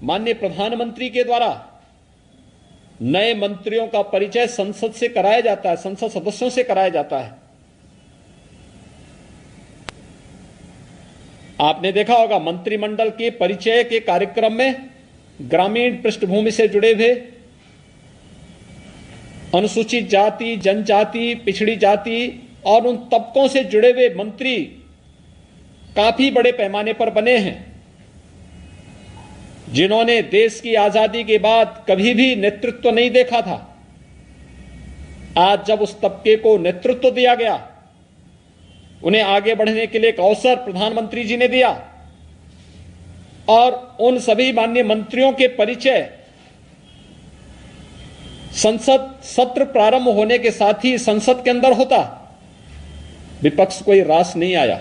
माननीय प्रधानमंत्री के द्वारा नए मंत्रियों का परिचय संसद से कराया जाता है, संसद सदस्यों से कराया जाता है। आपने देखा होगा मंत्रिमंडल के परिचय के कार्यक्रम में ग्रामीण पृष्ठभूमि से जुड़े हुए, अनुसूचित जाति, जनजाति, पिछड़ी जाति और उन तबकों से जुड़े हुए मंत्री काफी बड़े पैमाने पर बने हैं, जिन्होंने देश की आजादी के बाद कभी भी नेतृत्व नहीं देखा था। आज जब उस तबके को नेतृत्व दिया गया, उन्हें आगे बढ़ने के लिए एक अवसर प्रधानमंत्री जी ने दिया और उन सभी माननीय मंत्रियों के परिचय संसद सत्र प्रारंभ होने के साथ ही संसद के अंदर होता। विपक्ष कोई रास नहीं आया।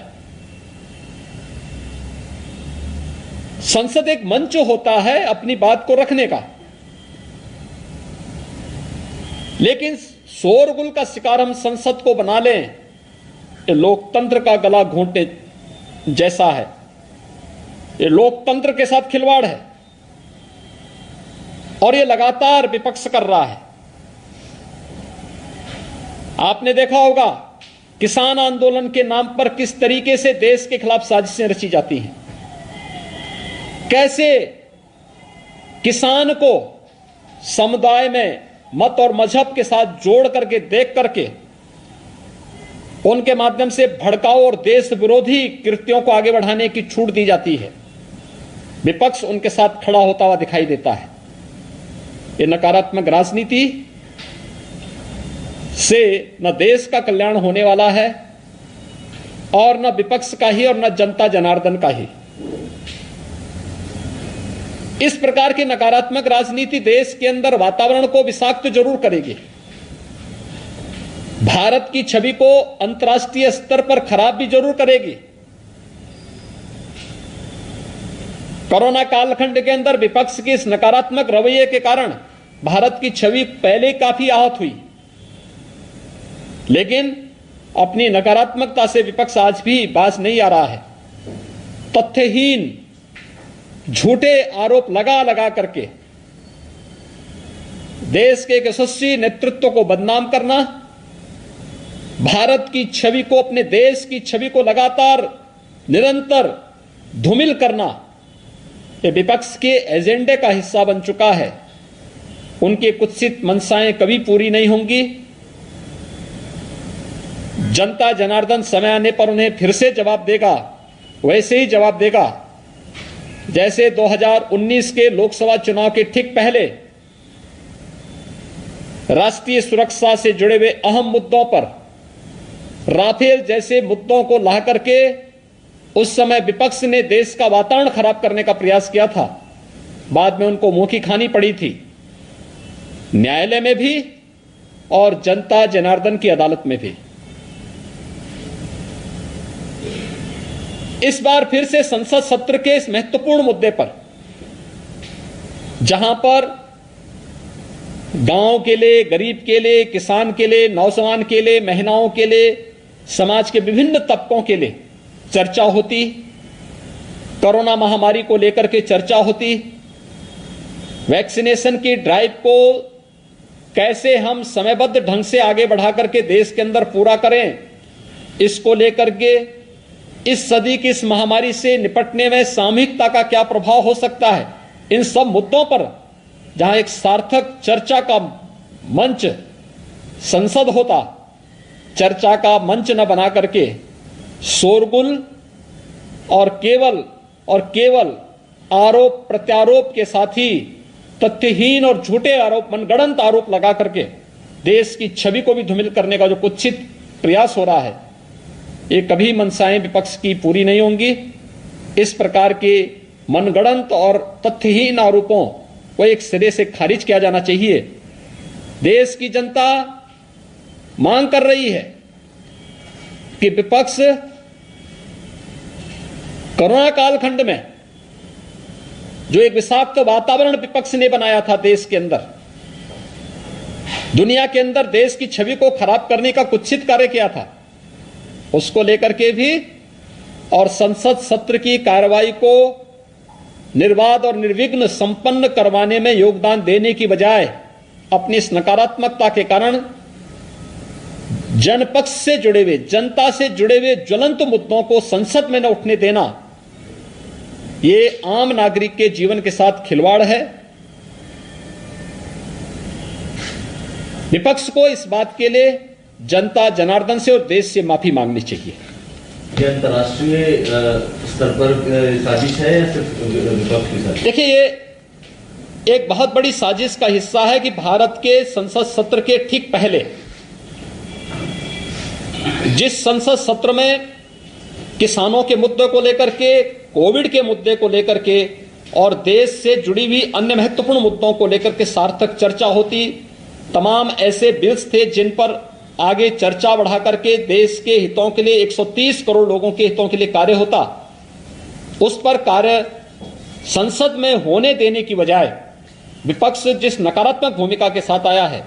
संसद एक मंच होता है अपनी बात को रखने का, लेकिन शोरगुल का शिकार हम संसद को बना लें, ये लोकतंत्र का गला घोंटने जैसा है। ये लोकतंत्र के साथ खिलवाड़ है और ये लगातार विपक्ष कर रहा है। आपने देखा होगा किसान आंदोलन के नाम पर किस तरीके से देश के खिलाफ साजिशें रची जाती हैं, कैसे किसान को समुदाय में मत और मजहब के साथ जोड़ करके, देख करके उनके माध्यम से भड़काऊ और देश विरोधी कृत्यों को आगे बढ़ाने की छूट दी जाती है। विपक्ष उनके साथ खड़ा होता हुआ दिखाई देता है। ये नकारात्मक राजनीति से न देश का कल्याण होने वाला है और न विपक्ष का ही और न जनता जनार्दन का ही। इस प्रकार की नकारात्मक राजनीति देश के अंदर वातावरण को विषाक्त जरूर करेगी, भारत की छवि को अंतर्राष्ट्रीय स्तर पर खराब भी जरूर करेगी। कोरोना कालखंड के अंदर विपक्ष के इस नकारात्मक रवैये के कारण भारत की छवि पहले काफी आहत हुई, लेकिन अपनी नकारात्मकता से विपक्ष आज भी बाज नहीं आ रहा है। तथ्यहीन झूठे आरोप लगा लगा करके देश के एक यशस्वी नेतृत्व को बदनाम करना, भारत की छवि को, अपने देश की छवि को लगातार निरंतर धूमिल करना, यह विपक्ष के एजेंडे का हिस्सा बन चुका है। उनकी कुत्सित मंशाएं कभी पूरी नहीं होंगी। जनता जनार्दन समय आने पर उन्हें फिर से जवाब देगा, वैसे ही जवाब देगा जैसे 2019 के लोकसभा चुनाव के ठीक पहले राष्ट्रीय सुरक्षा से जुड़े हुए अहम मुद्दों पर, राफेल जैसे मुद्दों को ला करके उस समय विपक्ष ने देश का वातावरण खराब करने का प्रयास किया था। बाद में उनको मुंह की खानी पड़ी थी, न्यायालय में भी और जनता जनार्दन की अदालत में भी। इस बार फिर से संसद सत्र के इस महत्वपूर्ण मुद्दे पर, जहां पर गांव के लिए, गरीब के लिए, किसान के लिए, नौजवान के लिए, महिलाओं के लिए, समाज के विभिन्न तबकों के लिए चर्चा होती, कोरोना महामारी को लेकर के चर्चा होती, वैक्सीनेशन की ड्राइव को कैसे हम समयबद्ध ढंग से आगे बढ़ा करके देश के अंदर पूरा करें, इसको लेकर के इस सदी की इस महामारी से निपटने में सामूहिकता का क्या प्रभाव हो सकता है, इन सब मुद्दों पर जहां एक सार्थक चर्चा का मंच संसद होता, चर्चा का मंच न बना करके शोरगुल और केवल आरोप प्रत्यारोप के साथ ही तथ्यहीन और झूठे आरोप, मनगढ़ंत आरोप लगा करके देश की छवि को भी धूमिल करने का जो कुत्सित प्रयास हो रहा है, ये कभी मंशाएं विपक्ष की पूरी नहीं होंगी। इस प्रकार के मनगढ़ंत और तथ्यहीन आरोपों को एक सिरे से खारिज किया जाना चाहिए। देश की जनता मांग कर रही है कि विपक्ष कोरोना कालखंड में जो एक विषाक्त वातावरण विपक्ष ने बनाया था देश के अंदर, दुनिया के अंदर देश की छवि को खराब करने का कुत्सित कार्य किया था, उसको लेकर के भी और संसद सत्र की कार्रवाई को निर्बाध और निर्विघ्न संपन्न करवाने में योगदान देने की बजाय अपनी इस नकारात्मकता के कारण जनपक्ष से जुड़े हुए, जनता से जुड़े हुए ज्वलंत मुद्दों को संसद में न उठने देना, ये आम नागरिक के जीवन के साथ खिलवाड़ है। विपक्ष को इस बात के लिए जनता जनार्दन से और देश से माफी मांगनी चाहिए। ये अंतर्राष्ट्रीय स्तर पर साजिश है या सिर्फ विपक्ष की साजिश? देखिए, ये एक बहुत बड़ी साजिश का हिस्सा है कि भारत के संसद सत्र के ठीक पहले, जिस संसद सत्र में किसानों के मुद्दे को लेकर के, कोविड के मुद्दे को लेकर के और देश से जुड़ी हुई अन्य महत्वपूर्ण मुद्दों को लेकर के सार्थक चर्चा होती, तमाम ऐसे बिल्स थे जिन पर आगे चर्चा बढ़ा करके देश के हितों के लिए, 130 करोड़ लोगों के हितों के लिए कार्य होता, उस पर कार्य संसद में होने देने की बजाय विपक्ष जिस नकारात्मक भूमिका के साथ आया है,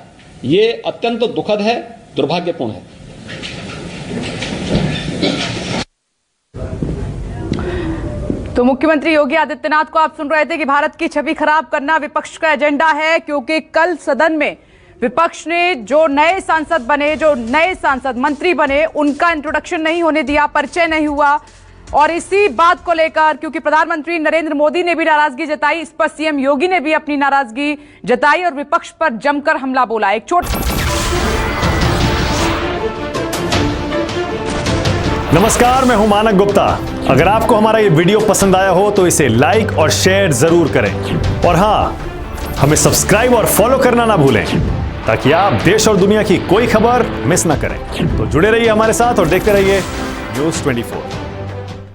ये अत्यंत दुखद है, दुर्भाग्यपूर्ण है। तो मुख्यमंत्री योगी आदित्यनाथ को आप सुन रहे थे कि भारत की छवि खराब करना विपक्ष का एजेंडा है, क्योंकि कल सदन में विपक्ष ने जो नए सांसद बने, जो नए सांसद मंत्री बने, उनका इंट्रोडक्शन नहीं होने दिया, परिचय नहीं हुआ। और इसी बात को लेकर क्योंकि प्रधानमंत्री नरेंद्र मोदी ने भी नाराजगी जताई, इस पर सीएम योगी ने भी अपनी नाराजगी जताई और विपक्ष पर जमकर हमला बोला। एक नमस्कार, मैं हूं मानक गुप्ता। अगर आपको हमारा ये वीडियो पसंद आया हो तो इसे लाइक और शेयर जरूर करें, और हां, हमें सब्सक्राइब और फॉलो करना ना भूलें ताकि आप देश और दुनिया की कोई खबर मिस ना करें। तो जुड़े रहिए हमारे साथ और देखते रहिए न्यूज़ 24।